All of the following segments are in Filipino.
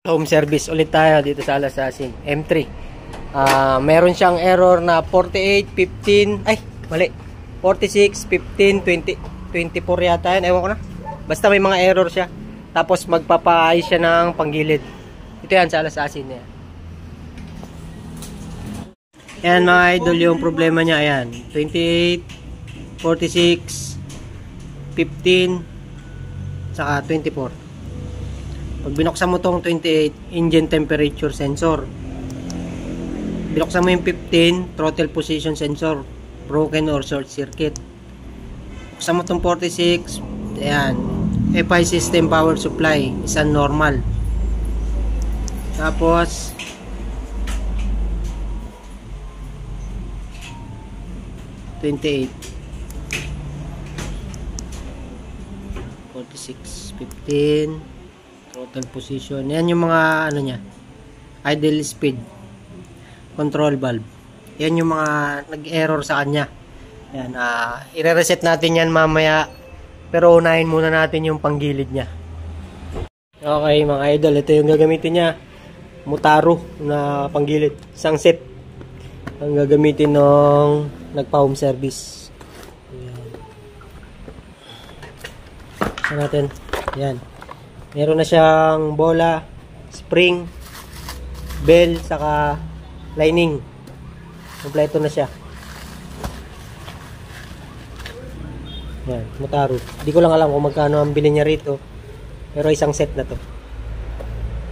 Home service ulit tayo dito sa Alasasin M3. Meron siyang error na 48, 15, ay mali, 46, 15, 20, 24 yata yan, ewan ko na. Basta may mga error siya. Tapos magpapaayos siya ng panggilid. Ito yan sa Alasasin niya. Yan mga idol, yung problema niya. Ayan, 28, 46, 15, saka 24. Pag binuksan mo tong 28, engine temperature sensor. Binuksan mo yung 15, throttle position sensor, broken or short circuit. Buksan mo tong 46, ayan, FI system power supply, isang normal. Tapos (28), 46, 15, throttle position. Yan yung mga ano niya, idle speed control valve. Yan yung mga nag-error sa kanya. Yan, i-reset natin yan mamaya, pero unahin muna natin yung panggilid niya. Okay mga idol, ito yung gagamitin niya, Motaro na panggilid, isang set ang gagamitin ng nagpa-home service. Yan natin, yan. Meron na siyang bola, spring, bell, saka lining. Kompleto na siya. Yan, Motaro. Hindi ko lang alam kung magkano ang bili niya rito. Pero isang set na to.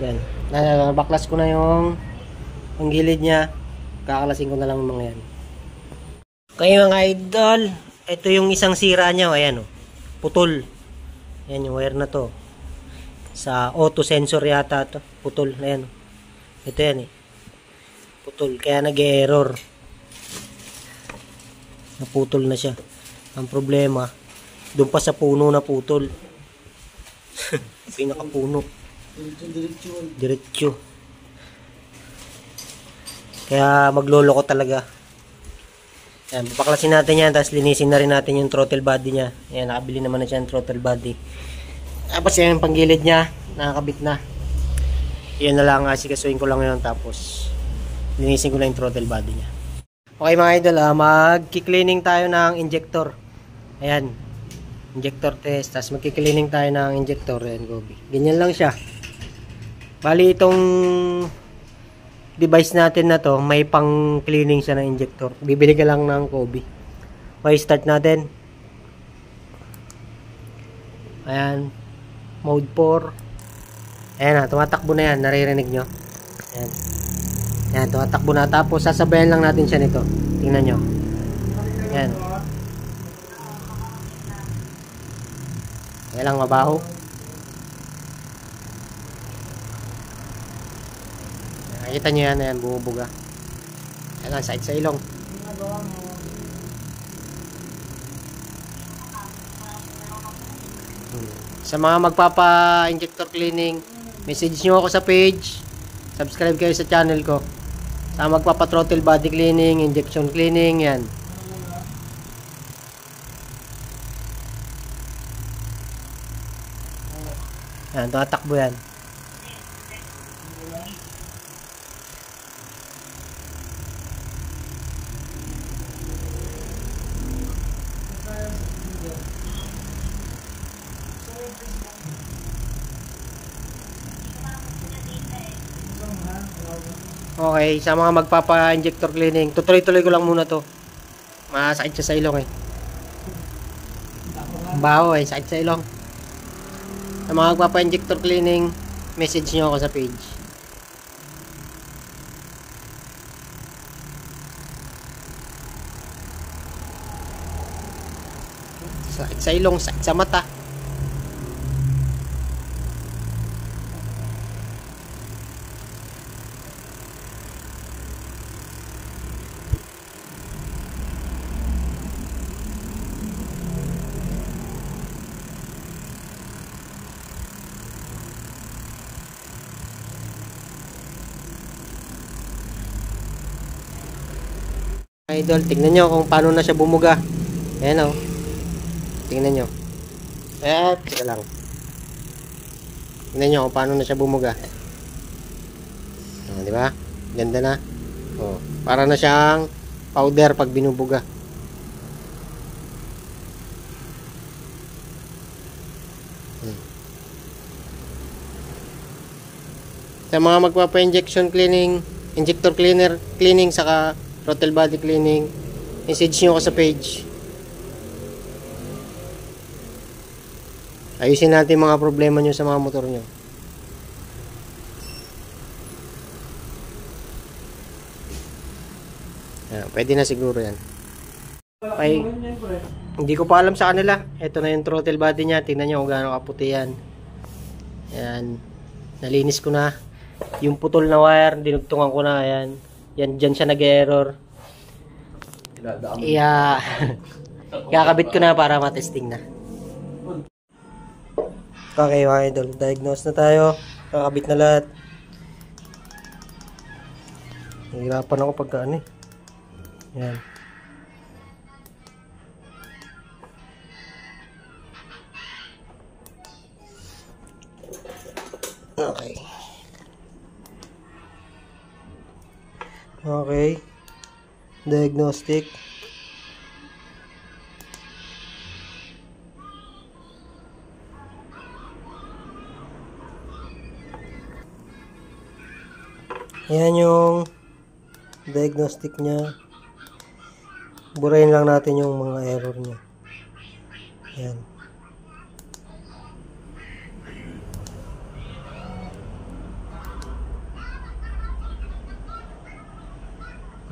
Yan. Baklas ko na yung gilid niya. Kakalasin ko na lang mga yan. Okay mga idol, ito yung isang sira niya. Ayan o, putol. Yan yung wire na to. Sa auto sensor yata to, putol. Ayan, ito yan eh, putol, kaya nag-error, naputol na siya. Ang problema, doon pa sa puno na putol. Pinakapuno, diretso. Kaya magloloko talaga. Ayan, papaklasin natin yan, tapos linisin na rin natin yung throttle body nya. Ayan, nakabili naman na siya yung throttle body. Tapos yan yung panggilid niya, nakakabit na. Yan na lang, asikasuhin ko lang yun, tapos linisin ko lang yung throttle body niya. Okay mga idol, magki-cleaning tayo ng injector. Ayan, injector test, tapos magki-cleaning tayo ng injector. Ayan, gobi. Ganyan lang siya. Bali itong device natin na to, may pang cleaning siya ng injector. Bibili ka lang ng Kobe. Okay, start natin. Ayan, mode 4. Ayan na, tumatakbo na yan. Naririnig nyo? Ayan. Ayan, tumatakbo na. Tapos, sasabayan lang natin siya nito. Tingnan nyo. Ayan. Ayan lang, mabaho. Nakikita nyo yan. Ayan, bumubuga. Ayan lang, side sa ilong. Sa mga magpapa-injector cleaning, message nyo ako sa page, subscribe kayo sa channel ko. Sa magpapa-throttle body cleaning, injection cleaning, yan. Yan, tumatakbo yan. Okay, sa mga magpapa-injector cleaning, tutuloy-tuloy ko lang muna to. Masakit siya sa ilong eh. Baho eh, sakit sa ilong. Sa mga magpapa-injector cleaning, message nyo ako sa page. Sakit sa ilong, sakit sa mata. Idol, tingnan nyo kung paano na siya bumuga. Ayan o. Tingnan nyo. Teka lang. Tingnan nyo kung paano na siya bumuga. Di ba? Ganda na. Oh, para na siyang powder pag binubuga. Sa mga magpapa-injection cleaning, injector cleaner cleaning, saka throttle body cleaning, message nyo ako sa page. Ayusin natin mga problema nyo sa mga motor nyo. Yan, pwede na siguro yan. Okay. Hindi ko pa alam sa kanila. Ito na yung throttle body niya. Tingnan nyo kung gaano kaputi yan. Yan. Nalinis ko na. Yung putol na wire, dinugtungan ko na. Ayan. Yan, dyan siya nag-error. Yeah. Kakabit ko na para matesting na. Okay mga idol, diagnose na tayo. Kakabit na lahat. Nahirapan ako pagka ano eh. Yan. Okay. Okay. Diagnostic. Yan yung diagnostic niya. Burahin lang natin yung mga error niya. Yan.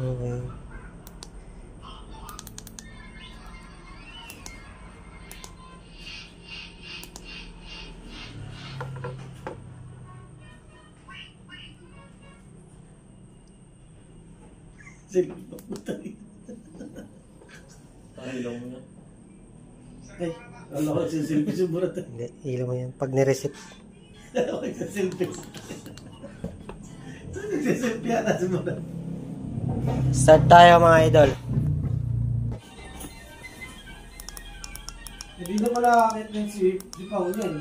Okay. Ay, wala ko sa selfie sa burat. Hindi, ilaw mo yan. Pag nireset. Wala ko sa selfie. Sa selfie ata sa burat. Start tayo mga idol. Hindi na malakakit ng si Pao niyan.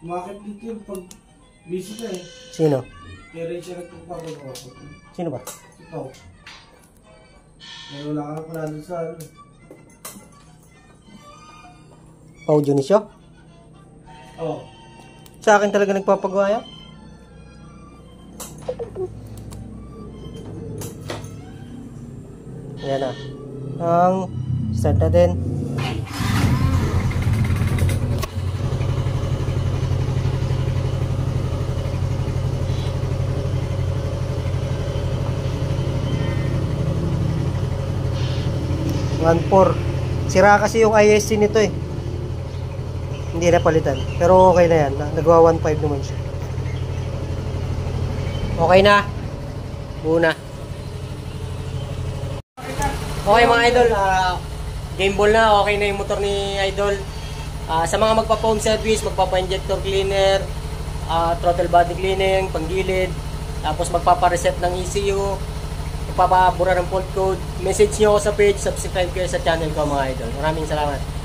Umakit dito yung pag busy ka eh. Sino? Kaya rin siya nagpapagawa ko. Sino ba? Si Pao. May wala ka na pala doon sa ano. Pau Dionisio? Oo. Sa akin talaga nagpapagawa yan? Ayan na. Ang start natin. Sira kasi yung ISC nito eh. Hindi na palitan. Pero okay na yan. Nagawa 1.5 naman siya. Okay na. Buna. Okay mga idol. Game ball na. Okay na yung motor ni idol. Sa mga magpa-foam service, magpapa-injector cleaner, throttle body cleaning, panggilid, tapos magpapa-reset ng ECU, magpapabura ng fault code, message nyo ako sa page, subscribe kayo sa channel ko mga idol. Maraming salamat.